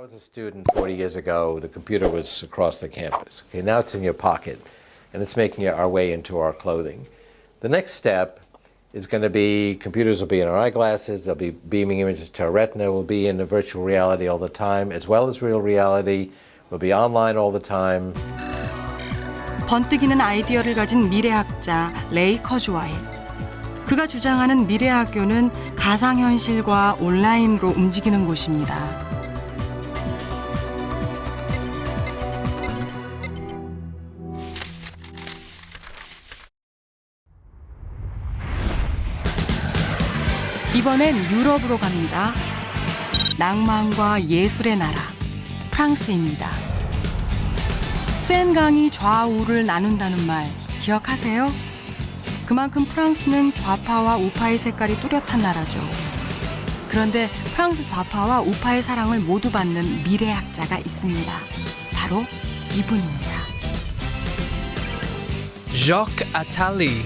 was a student 40 years ago, the computer was across the campus. Okay, now it's in your pocket, and it's making our way into our clothing. The next step is going to be computers will be in our eyeglasses, they'll be beaming images to our retina, we'll be in the virtual reality all the time, as well as real reality. We'll be online all the time. 번뜩이는 아이디어를 가진 미래학자 레이 커즈와일. 그가 주장하는 미래학교는 가상현실과 온라인으로 움직이는 곳입니다. 이번엔 유럽으로 갑니다. 낭만과 예술의 나라, 프랑스입니다. 센강이 좌우를 나눈다는 말 기억하세요? 그만큼 프랑스는 좌파와 우파의 색깔이 뚜렷한 나라죠. 그런데 프랑스 좌파와 우파의 사랑을 모두 받는 미래학자가 있습니다. 바로 이분입니다. Jacques Attali.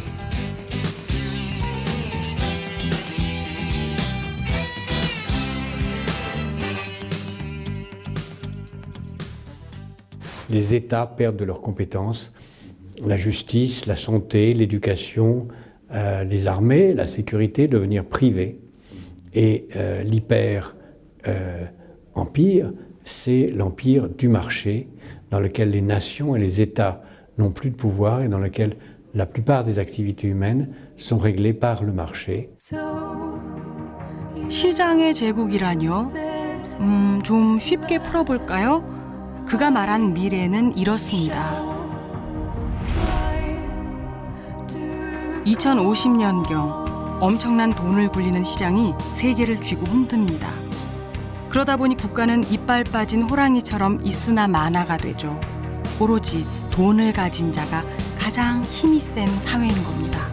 Les États perdent de leurs compétences, la justice, la santé, l'éducation, les armées, la sécurité devenir privées. Et l'hyper-empire, c'est l'empire du marché, dans lequel les nations et les États n'ont plus de pouvoir et dans lequel la plupart des activités humaines sont réglées par le marché. 시장의 제국이라뇨? 좀 쉽게 풀어볼까요? 그가 말한 미래는 이렇습니다. 2050년경 엄청난 돈을 굴리는 시장이 세계를 쥐고 흔듭니다. 그러다 보니 국가는 이빨 빠진 호랑이처럼 있으나 마나가 되죠. 오로지 돈을 가진 자가 가장 힘이 센 사회인 겁니다.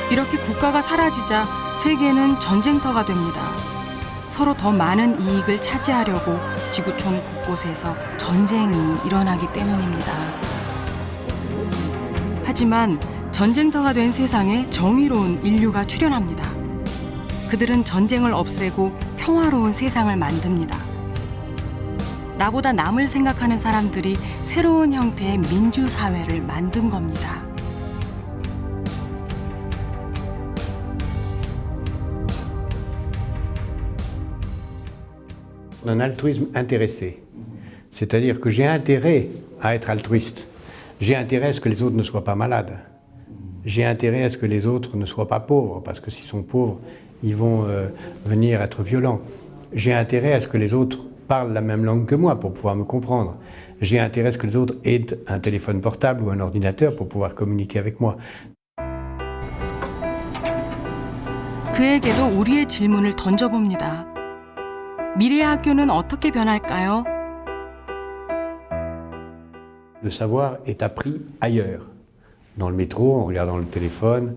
이렇게 국가가 사라지자 세계는 전쟁터가 됩니다. 서로 더 많은 이익을 차지하려고 지구촌 곳곳에서 전쟁이 일어나기 때문입니다. 하지만 전쟁터가 된 세상에 정의로운 인류가 출현합니다. 그들은 전쟁을 없애고 평화로운 세상을 만듭니다. 나보다 남을 생각하는 사람들이 새로운 형태의 민주사회를 만든 겁니다. Un altruisme intéressé. C'est-à-dire que j'ai intérêt à être altruiste. J'ai intérêt à ce que les autres ne soient pas malades. J'ai intérêt à ce que les autres ne soient pas pauvres, parce que s'ils sont pauvres, ils vont venir être violents. J'ai intérêt à ce que les autres parlent la même langue que moi pour pouvoir me comprendre. J'ai intérêt à ce que les autres aient un téléphone portable ou un ordinateur pour pouvoir communiquer avec moi. 그에게도 우리의 질문을 던져봅니다. 미래의 학교는 어떻게 변할까요? Le savoir est appris ailleurs. Dans le métro, en regardant le téléphone,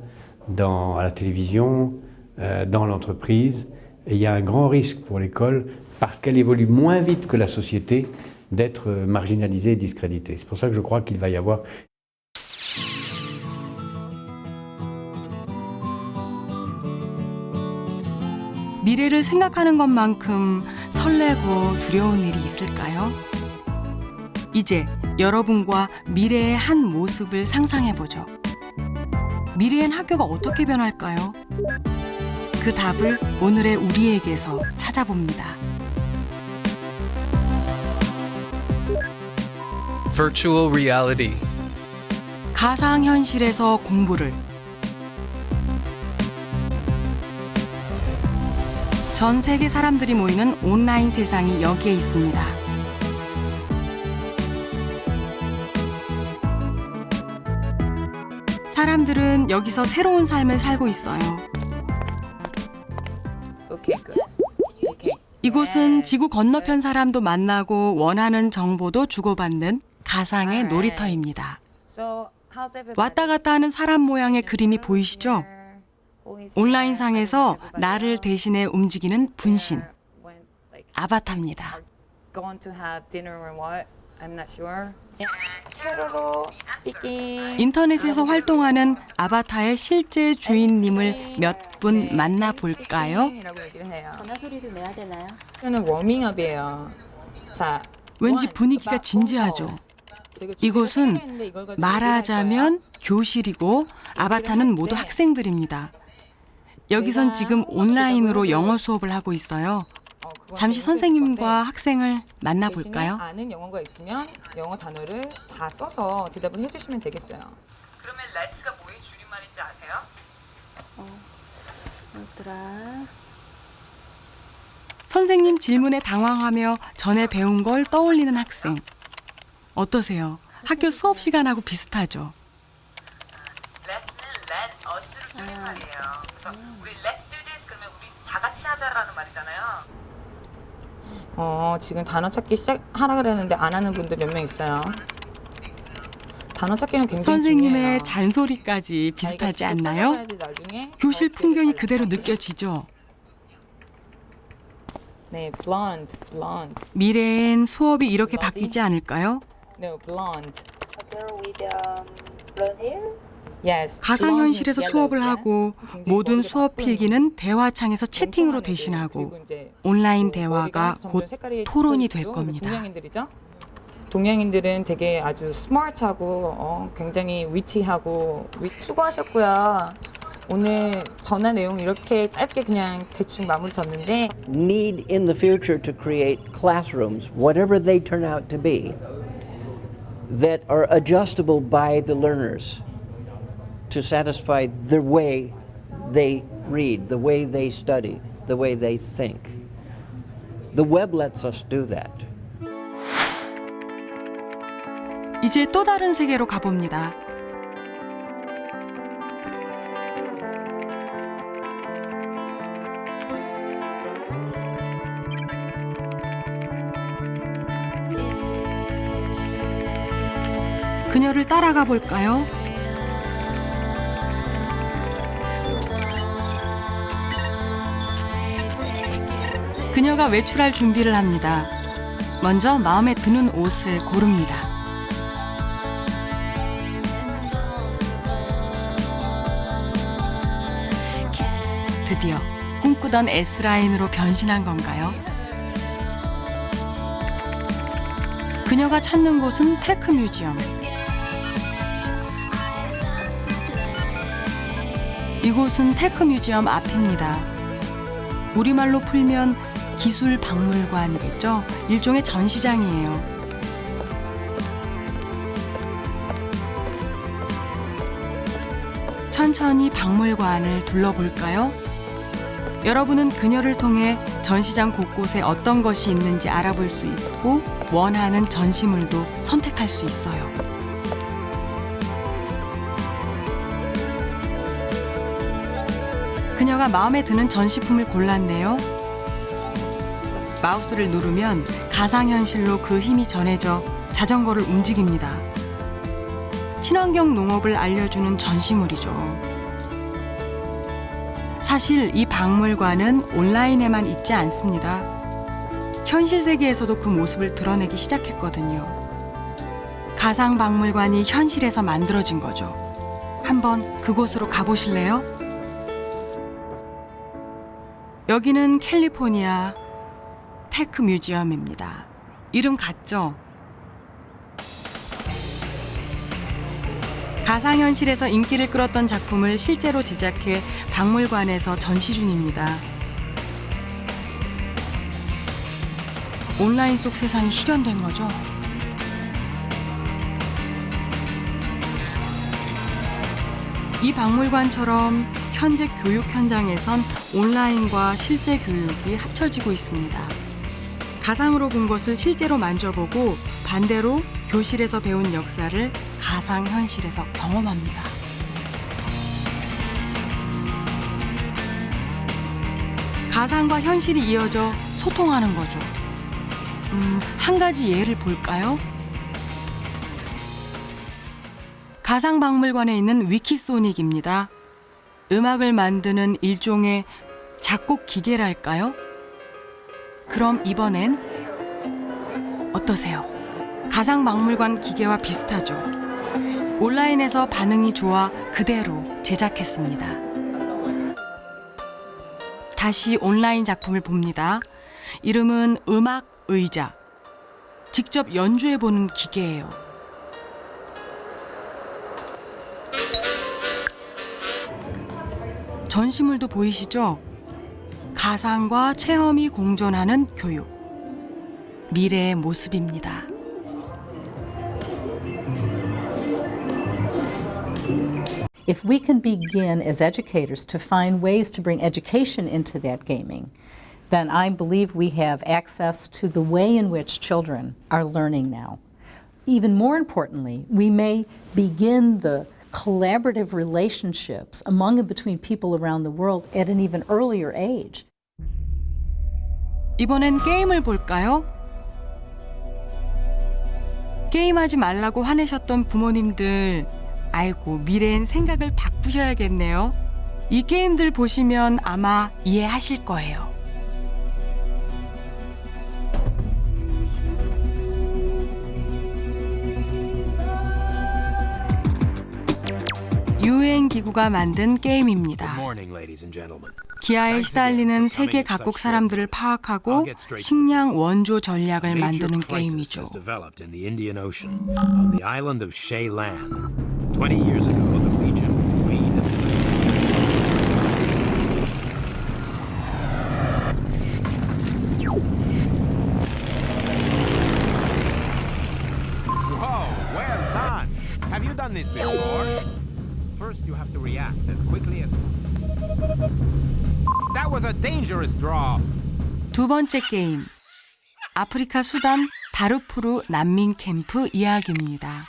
à la télévision, dans l'entreprise. Et il y a un grand risque pour l'école, parce qu'elle évolue moins vite que la société, d'être marginalisée et discréditée. C'est pour ça que je crois qu'il va y avoir... 미래를 생각하는 것만큼 설레고 두려운 일이 있을까요? 이제 여러분과 미래의 한 모습을 상상해보죠. 미래엔 학교가 어떻게 변할까요? 그 답을 오늘의 우리에게서 찾아봅니다. Virtual reality. 가상현실에서 공부를. 전 세계 사람들이 모이는 온라인 세상이 여기에 있습니다. 사람들은 여기서 새로운 삶을 살고 있어요. 이곳은 지구 건너편 사람도 만나고 원하는 정보도 주고받는 가상의 놀이터입니다. 왔다 갔다 하는 사람 모양의 그림이 보이시죠? 온라인상에서 나를 대신해 움직이는 분신, 아바타입니다. I'm not sure. 캐로로 speaking. 인터넷에서 활동하는 아바타의 실제 주인님을 몇 분 만나볼까요? 라고 얘기를 해요. 전화 소리도 내야 되나요? 이거는 워밍업이에요. 자, 왠지 분위기가 진지하죠. 이곳은 말하자면 교실이고 아바타는 모두 학생들입니다. 여기선 지금 온라인으로 영어 수업을 하고 있어요. 잠시 선생님과 학생을 만나볼까요? 아는 영어가 있으면 영어 단어를 다 써서 대답을 해주시면 되겠어요. 그러면 let's가 뭐의 줄임말인지 아세요? 뭐더라? 선생님 질문에 당황하며 전에 배운 걸 떠올리는 학생. 어떠세요? 학교 수업 시간하고 비슷하죠? let's는 let us로 줄임말이에요. 그래서 우리 let's do this 그러면 우리 다 같이 하자라는 말이잖아요. 지금 단어 찾기 시작하라 그랬는데 안 하는 분들 몇 명 있어요. 단어 찾기는 굉장히 선생님의 중요해요. 잔소리까지 비슷하지 자기가 직접 않나요? 찾아가야지 나중에 교실 더 풍경이 기억이 그대로 잘 나요. 느껴지죠? 네, blonde. 미래엔 수업이 이렇게 바뀌지 않을까요? No, blonde. A girl with blonde hair? Yes. 가상현실에서 blonde, 수업을 yellow, 하고 굉장히 모든 머리가 수업 바쁜 필기는 대화창에서 채팅으로 멍청한 애들, 대신하고 그리고 이제 온라인 그 대화가 머리가 곧 점점 색깔이 토론이 될 짙어질수록 겁니다. 동양인들이죠. 동양인들은 되게 아주 스마트하고 굉장히 위티하고 수고하셨고요. 오늘 전화 내용 이렇게 짧게 그냥 대충 마무리 졌는데 need in the future to create classrooms, whatever they turn out to be, that are adjustable by the learners to satisfy the way they read, the way they study, the way they think. The web lets us do that. 이제 또 다른 세계로 가봅니다. 그녀를 따라가 볼까요? 그녀가 외출할 준비를 합니다. 먼저 마음에 드는 옷을 고릅니다. 드디어 꿈꾸던 S라인으로 변신한 건가요? 그녀가 찾는 곳은 테크 뮤지엄. 이곳은 테크 뮤지엄 앞입니다. 우리말로 풀면 기술 박물관이겠죠? 일종의 전시장이에요. 천천히 박물관을 둘러볼까요? 여러분은 그녀를 통해 전시장 곳곳에 어떤 것이 있는지 알아볼 수 있고 원하는 전시물도 선택할 수 있어요. 그녀가 마음에 드는 전시품을 골랐네요. 마우스를 누르면 가상현실로 그 힘이 전해져 자전거를 움직입니다. 친환경 농업을 알려주는 전시물이죠. 사실 이 박물관은 온라인에만 있지 않습니다. 현실 세계에서도 그 모습을 드러내기 시작했거든요. 가상 박물관이 현실에서 만들어진 거죠. 한번 그곳으로 가보실래요? 여기는 캘리포니아 테크 뮤지엄입니다. 이름 같죠? 가상현실에서 인기를 끌었던 작품을 실제로 제작해 박물관에서 전시 중입니다. 온라인 속 세상이 실현된 거죠. 이 박물관처럼 현재 교육 현장에선 온라인과 실제 교육이 합쳐지고 있습니다. 가상으로 본 것을 실제로 만져보고 반대로 교실에서 배운 역사를 가상현실에서 경험합니다. 가상과 현실이 이어져 소통하는 거죠. 한 가지 예를 볼까요? 가상박물관에 있는 위키소닉입니다. 음악을 만드는 일종의 작곡 기계랄까요? 그럼 이번엔 어떠세요? 가상박물관 기계와 비슷하죠. 온라인에서 반응이 좋아 그대로 제작했습니다. 다시 온라인 작품을 봅니다. 이름은 음악 의자. 직접 연주해보는 기계예요. 전시물도 보이시죠? 가상과 체험이 공존하는 교육. 미래의 모습입니다. If we can begin as educators to find ways to bring education into that gaming, then I believe we have access to the way in which children are learning now. Even more importantly, we may begin the collaborative relationships among and between people around the world at an even earlier age. 이번엔 게임을 볼까요? 게임하지 말라고 화내셨던 부모님들, 아이고 미래엔 생각을 바꾸셔야겠네요. 이 게임들 보시면 아마 이해하실 거예요. 유엔 기구가 만든 게임입니다. 기아에 시달리는 세계 각국 사람들을 파악하고 식량 원조 전략을 만드는 게임이죠. 20 years ago, the region was green. Whoa, well done. Have you done this before? First, you have to react as quickly as possible. That was a dangerous draw. 두 번째 게임. 아프리카 수단 다르푸르 난민 캠프 이야기입니다.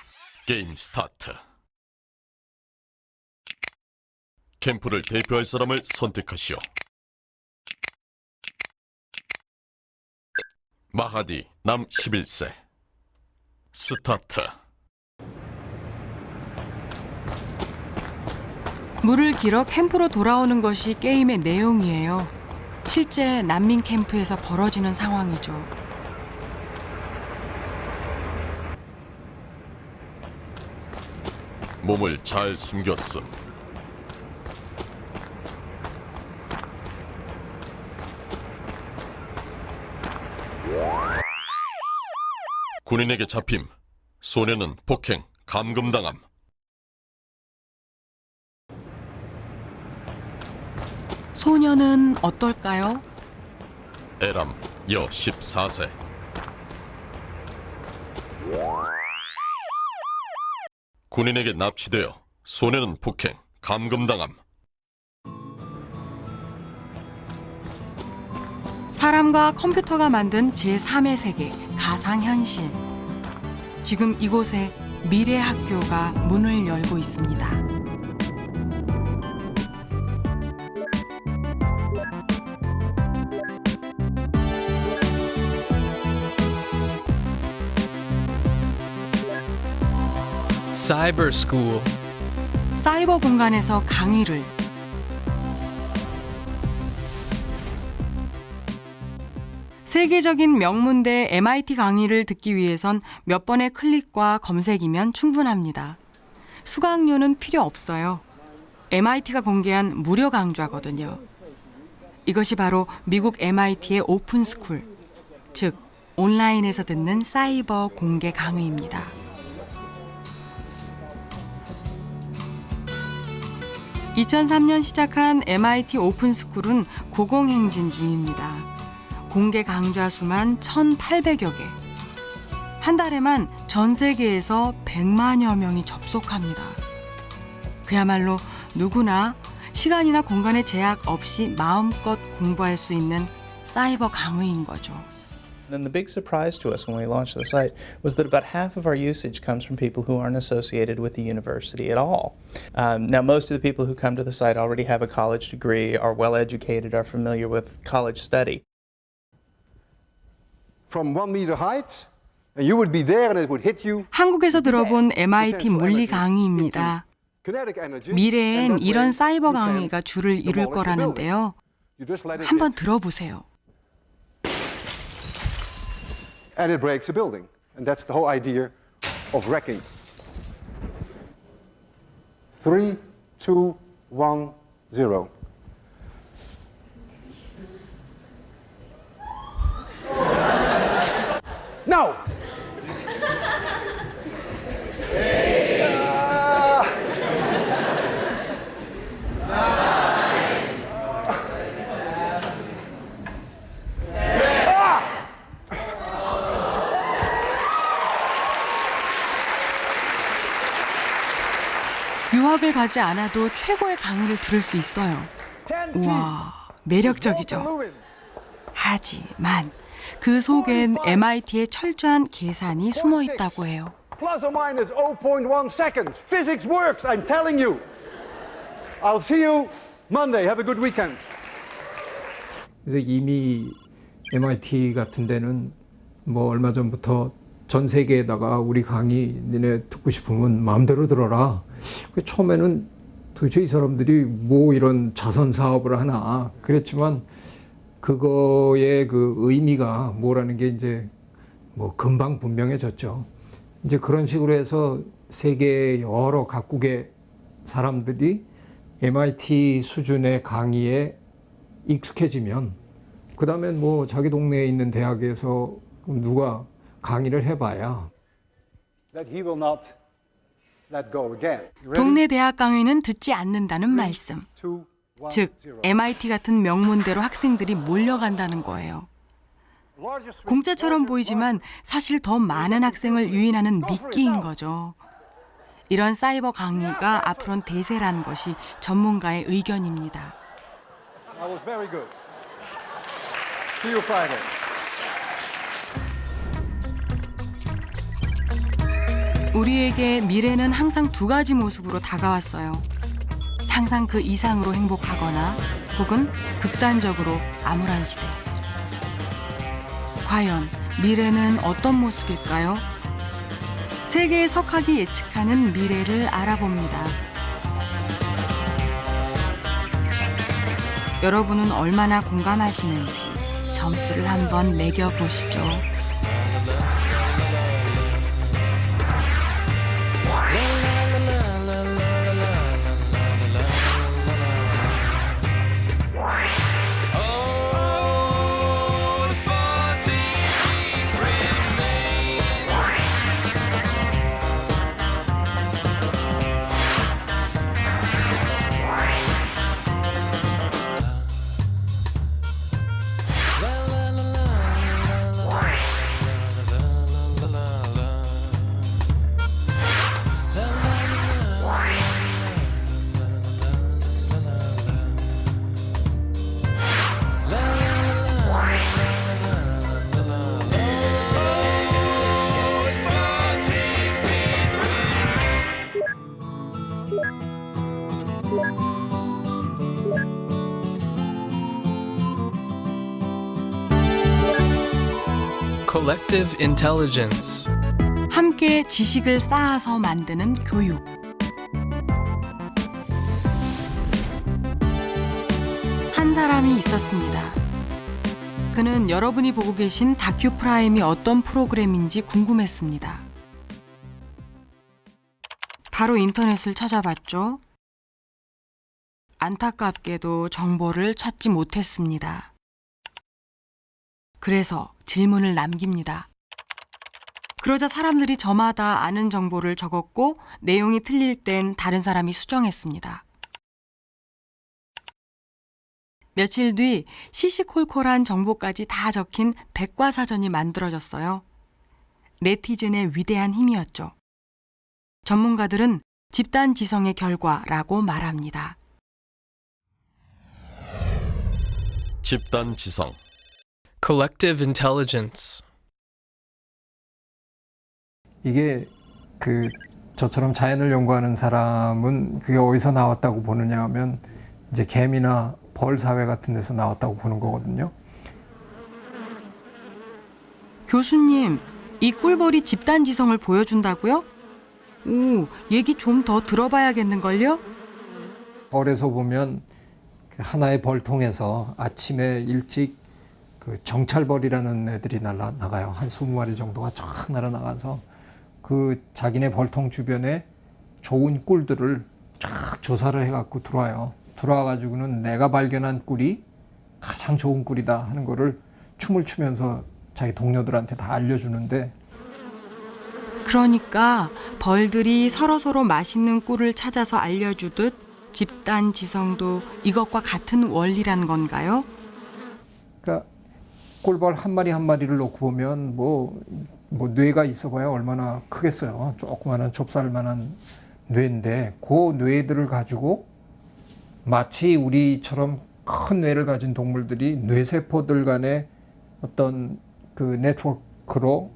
게임 스타트. 캠프를 대표할 사람을 선택하시오. 마하디, 남 11세. 스타트. 물을 길어 캠프로 돌아오는 것이 게임의 내용이에요. 실제 난민 캠프에서 벌어지는 상황이죠. 몸을 잘 숨겼음. 군인에게 잡힘. 소녀는 폭행, 감금당함. 소녀는 어떨까요? 에람, 여 14세. 군인에게 납치되어 소녀는 폭행, 감금당함. 사람과 컴퓨터가 만든 제3의 세계, 가상현실. 지금 이곳에 미래 학교가 문을 열고 있습니다. Cyber School. 사이버 공간에서 강의를. 세계적인 명문대 MIT 강의를 듣기 위해선 몇 번의 클릭과 검색이면 충분합니다. 수강료는 필요 없어요. MIT가 공개한 무료 강좌거든요. 이것이 바로 미국 MIT의 오픈스쿨, 즉 온라인에서 듣는 사이버 공개 강의입니다. (2003년) 시작한 MIT 오픈스쿨은 고공행진 중입니다. 공개 강좌 수만 1,800여 개. 한 달에만 전 세계에서 100만여 명이 접속합니다. 그야말로 누구나 시간이나 공간의 제약 없이 마음껏 공부할 수 있는 사이버 강의인 거죠. Then the big surprise to us when we launched the site was that about half of our usage comes from people who aren't associated with the university at all. Now, most of the people who come to the site already have a college degree, are well educated, are familiar with college study. From 1 meter height, and you would be there and it would hit you. 한국에서 들어본 MIT 물리 강의입니다. Kinetic energy. 미래엔 이런 사이버 강의가 주를 이룰 거라는데요. 한번 들어보세요. And it breaks a building. And that's the whole idea of wrecking. 3, 2, 1, 0. No! 유학을 가지 않아도 최고의 강의를 들을 수 있어요. 우와, 매력적이죠. 하지만 그 속엔 MIT의 철저한 계산이 숨어 있다고 해요. Plus or minus 0.1 seconds. Physics works, I'm telling you. I'll see you Monday. Have a good weekend. 그래서 이미 MIT 같은 데는 뭐 얼마 전부터 전 세계에다가 우리 강의 니네 듣고 싶으면 마음대로 들어라. 처음에는 도대체 이 사람들이 뭐 이런 자선 사업을 하나 그랬지만 그거의 그 의미가 뭐라는 게 이제 뭐 금방 분명해졌죠. 이제 그런 식으로 해서 세계 여러 각국의 사람들이 MIT 수준의 강의에 익숙해지면 그 다음엔 뭐 자기 동네에 있는 대학에서 누가 강의를 해봐야 That he will not let go again. 동네 대학 강의는 듣지 않는다는 말씀. 즉, MIT 같은 명문대로 학생들이 몰려간다는 거예요. 공짜처럼 보이지만 사실 더 많은 학생을 유인하는 미끼인 거죠. 이런 사이버 강의가 앞으로는 대세라는 것이 전문가의 의견입니다. That was very good. See you Friday. 우리에게 미래는 항상 두 가지 모습으로 다가왔어요. 상상 그 이상으로 행복하거나 혹은 극단적으로 암울한 시대. 과연 미래는 어떤 모습일까요? 세계의 석학이 예측하는 미래를 알아봅니다. 여러분은 얼마나 공감하시는지 점수를 한번 매겨보시죠. Collective intelligence. 함께 지식을 쌓아서 만드는 교육. 한 사람이 있었습니다. 그는 여러분이 보고 계신 다큐 프라임이 어떤 프로그램인지 궁금했습니다. 바로 인터넷을 찾아봤죠. 안타깝게도 정보를 찾지 못했습니다. 그래서 질문을 남깁니다. 그러자 사람들이 저마다 아는 정보를 적었고 내용이 틀릴 땐 다른 사람이 수정했습니다. 며칠 뒤 시시콜콜한 정보까지 다 적힌 백과사전이 만들어졌어요. 네티즌의 위대한 힘이었죠. 전문가들은 집단 지성의 결과라고 말합니다. 집단 지성. Collective intelligence. 이게 그 저처럼 자연을 연구하는 사람은 그게 어디서 나왔다고 보느냐 하면 이제 개미나 벌 사회 같은 데서 나왔다고 보는 거거든요. 교수님, 이 꿀벌이 집단 지성을 보여준다고요? 오, 얘기 좀 더 들어봐야겠는걸요? 벌에서 보면 하나의 벌통에서 아침에 일찍 그 그 정찰벌이라는 애들이 나가요. 한 20마리 정도가 쫙 날아나가서 그 자기네 벌통 주변에 좋은 꿀들을 쫙 조사를 해갖고 들어와요. 들어와가지고는 내가 발견한 꿀이 가장 좋은 꿀이다 하는 거를 춤을 추면서 자기 동료들한테 다 알려주는데, 그러니까 벌들이 서로서로 맛있는 꿀을 찾아서 알려주듯 집단 지성도 이것과 같은 원리란 건가요? 그러니까 꿀벌 한 마리 한 마리를 놓고 보면 뭐 뇌가 있어봐야 얼마나 크겠어요. 조그마한 좁쌀만한 뇌인데 그 뇌들을 가지고 마치 우리처럼 큰 뇌를 가진 동물들이 뇌세포들 간의 어떤 그 네트워크로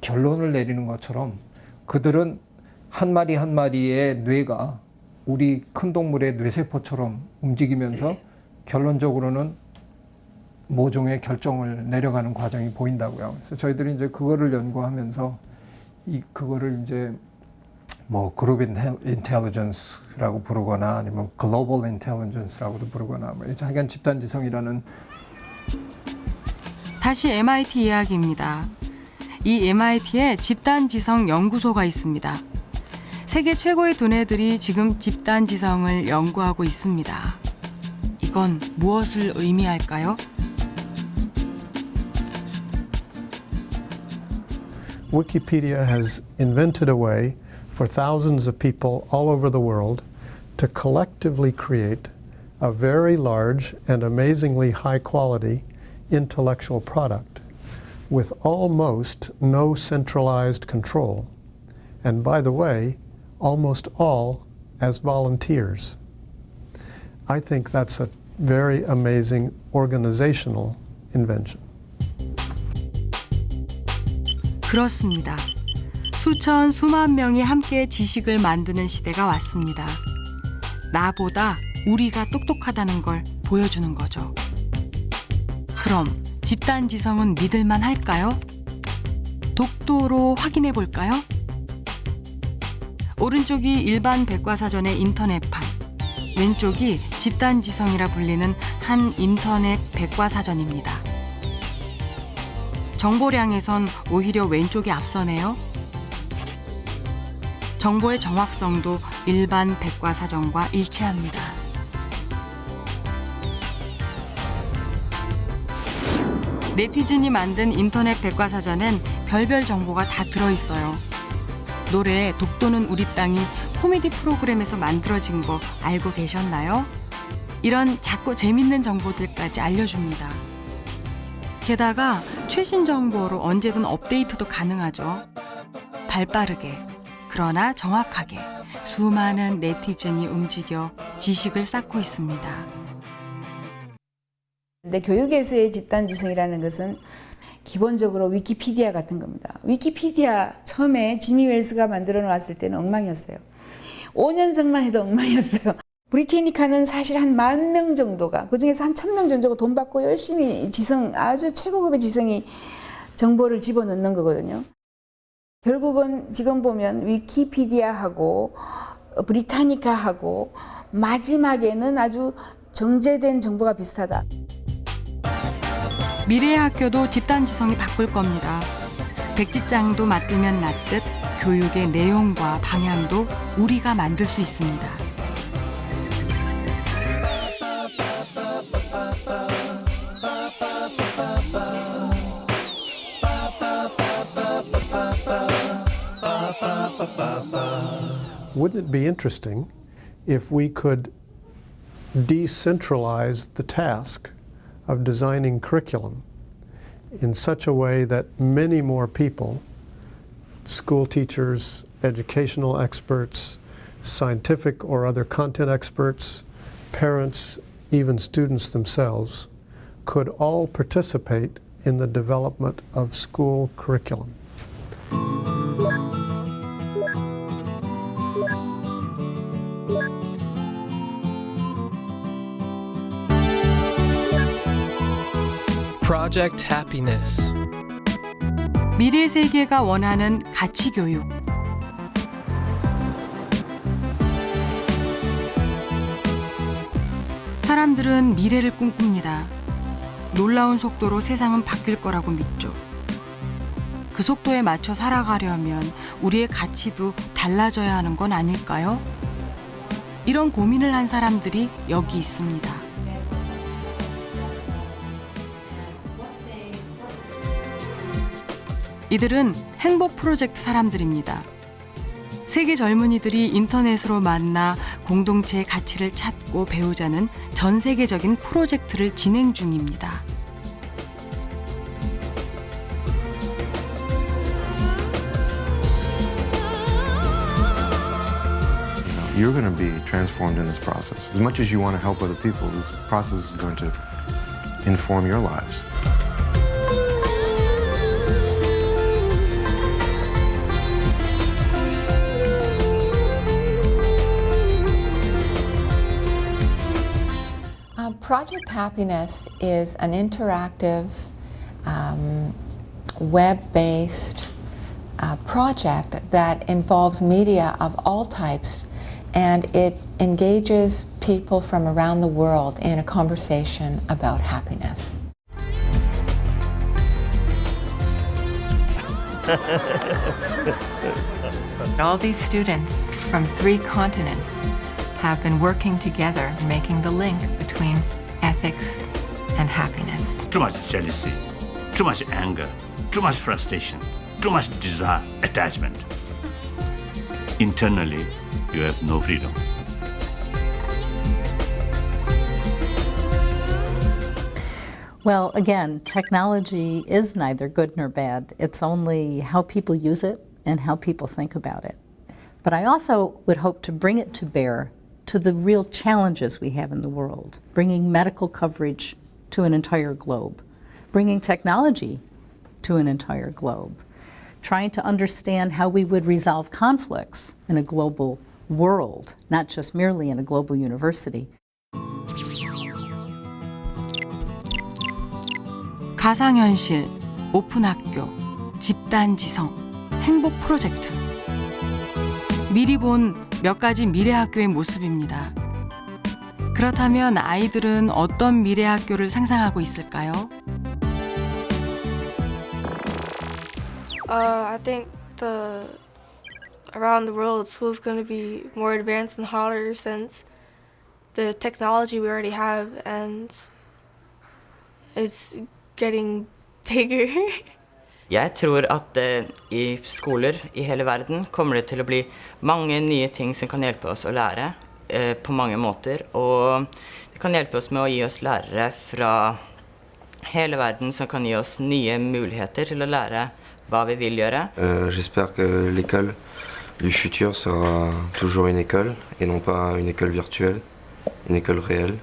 결론을 내리는 것처럼 그들은 한 마리 한 마리의 뇌가 우리 큰 동물의 뇌세포처럼 움직이면서 결론적으로는 모종의 결정을 내려가는 과정이 보인다고요. 그래서 저희들이 이제 그거를 연구하면서 그거를 이제 뭐 그룹 인텔리전스라고 부르거나 아니면 글로벌 인텔리전스라고도 부르거나 뭐 하여간 집단지성이라는. 다시 MIT 이야기입니다. 이 MIT에 집단지성 연구소가 있습니다. 세계 최고의 두뇌들이 지금 집단지성을 연구하고 있습니다. 이건 무엇을 의미할까요? Wikipedia has invented a way for thousands of people all over the world to collectively create a very large and amazingly high quality intellectual product with almost no centralized control. And by the way, almost all as volunteers. I think that's a very amazing organizational invention. 그렇습니다. 수천, 수만 명이 함께 지식을 만드는 시대가 왔습니다. 나보다 우리가 똑똑하다는 걸 보여주는 거죠. 그럼 집단지성은 믿을만 할까요? 독도로 확인해 볼까요? 오른쪽이 일반 백과사전의 인터넷판, 왼쪽이 집단지성이라 불리는 한 인터넷 백과사전입니다. 정보량에선 오히려 왼쪽이 앞서네요. 정보의 정확성도 일반 백과사전과 일치합니다. 네티즌이 만든 인터넷 백과사전엔 별별 정보가 다 들어있어요. 노래 독도는 우리 땅이 코미디 프로그램에서 만들어진 거 알고 계셨나요? 이런 작고 재밌는 정보들까지 알려줍니다. 게다가 최신 정보로 언제든 업데이트도 가능하죠. 발빠르게, 그러나 정확하게 수많은 네티즌이 움직여 지식을 쌓고 있습니다. 근데 교육에서의 집단지성이라는 것은 기본적으로 위키피디아 같은 겁니다. 위키피디아 처음에 지미 웰스가 만들어 놓았을 때는 엉망이었어요. 5년 전만 해도 엉망이었어요. 브리테니카는 사실 한 10,000명 정도가, 그중에서 한 1,000명 정도가 돈 받고 열심히 아주 최고급의 지성이 정보를 집어넣는 거거든요. 결국은 지금 보면 위키피디아하고 브리타니카하고 마지막에는 아주 정제된 정보가 비슷하다. 미래의 학교도 집단지성이 바꿀 겁니다. 백지장도 맞들면 낫듯 교육의 내용과 방향도 우리가 만들 수 있습니다. Wouldn't it be interesting if we could decentralize the task of designing curriculum in such a way that many more people, school teachers, educational experts, scientific or other content experts, parents, even students themselves, could all participate in the development of school curriculum. Project Happiness. 미래 세계가 원하는 가치 교육. 사람들은 미래를 꿈꿉니다. 놀라운 속도로 세상은 바뀔 거라고 믿죠. 그 속도에 맞춰 살아가려면 우리의 가치도 달라져야 하는 건 아닐까요? 이런 고민을 한 사람들이 여기 있습니다. 이들은 행복 프로젝트 사람들입니다. 세계 젊은이들이 인터넷으로 만나 공동체의 가치를 찾고 배우자는 전 세계적인 프로젝트를 진행 중입니다. You're going to be transformed in this process. As much as you want to help other people, this process is going to inform your lives. Project Happiness is an interactive, web-based project that involves media of all types, and it engages people from around the world in a conversation about happiness. All these students from 3 continents have been working together, making the link between ethics and happiness. Too much jealousy, too much anger, too much frustration, too much desire, attachment. Internally, you have no freedom. Well, again, technology is neither good nor bad. It's only how people use it and how people think about it. But I also would hope to bring it to bear to the real challenges we have in the world, bringing medical coverage to an entire globe, bringing technology to an entire globe, trying to understand how we would resolve conflicts in a global world, not just merely in a global university. 가상현실, 오픈학교, 집단지성, 행복 프로젝트. 미리 본 몇 가지 미래학교의 모습입니다. 그렇다면 아이들은 어떤 미래학교를 상상하고 있을까요? I think around the world, school's going to be more advanced and harder since the technology we already have, and it's getting bigger. Jeg tror at i skoler i hele verden kommer det til å bli mange nye ting som kan hjelpe oss å lære på mange måter. Og det kan hjelpe oss med å gi oss lærere fra hele verden som kan gi oss nye muligheter til å lære hva vi vil gjøre. J'espère que l'école du futur sera toujours une école et non pas une école virtuelle, une école réelle.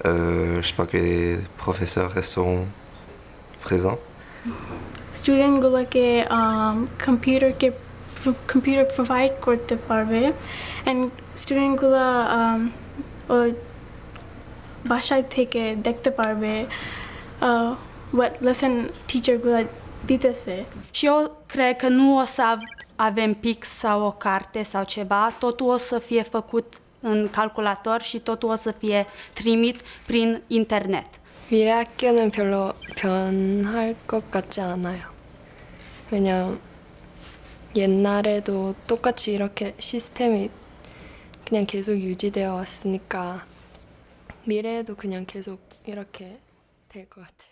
J'espère que les professeurs resteront présents. স্টুডেন্টগুলোকে computer provide করতে পারবে অ্যান্ড স্টুডেন্টগুলো বাসায় থেকে দেখতে পারবে what lesson teacher-গুলো দিতেছে. Și eu cred că nu o să avem pix sau o carte sau ceva, totul o să fie făcut în calculator și totul o să fie trimit prin internet. 미래 학교는 별로 변할 것 같지 않아요. 왜냐면 옛날에도 똑같이 이렇게 시스템이 그냥 계속 유지되어 왔으니까 미래에도 그냥 계속 이렇게 될 것 같아요.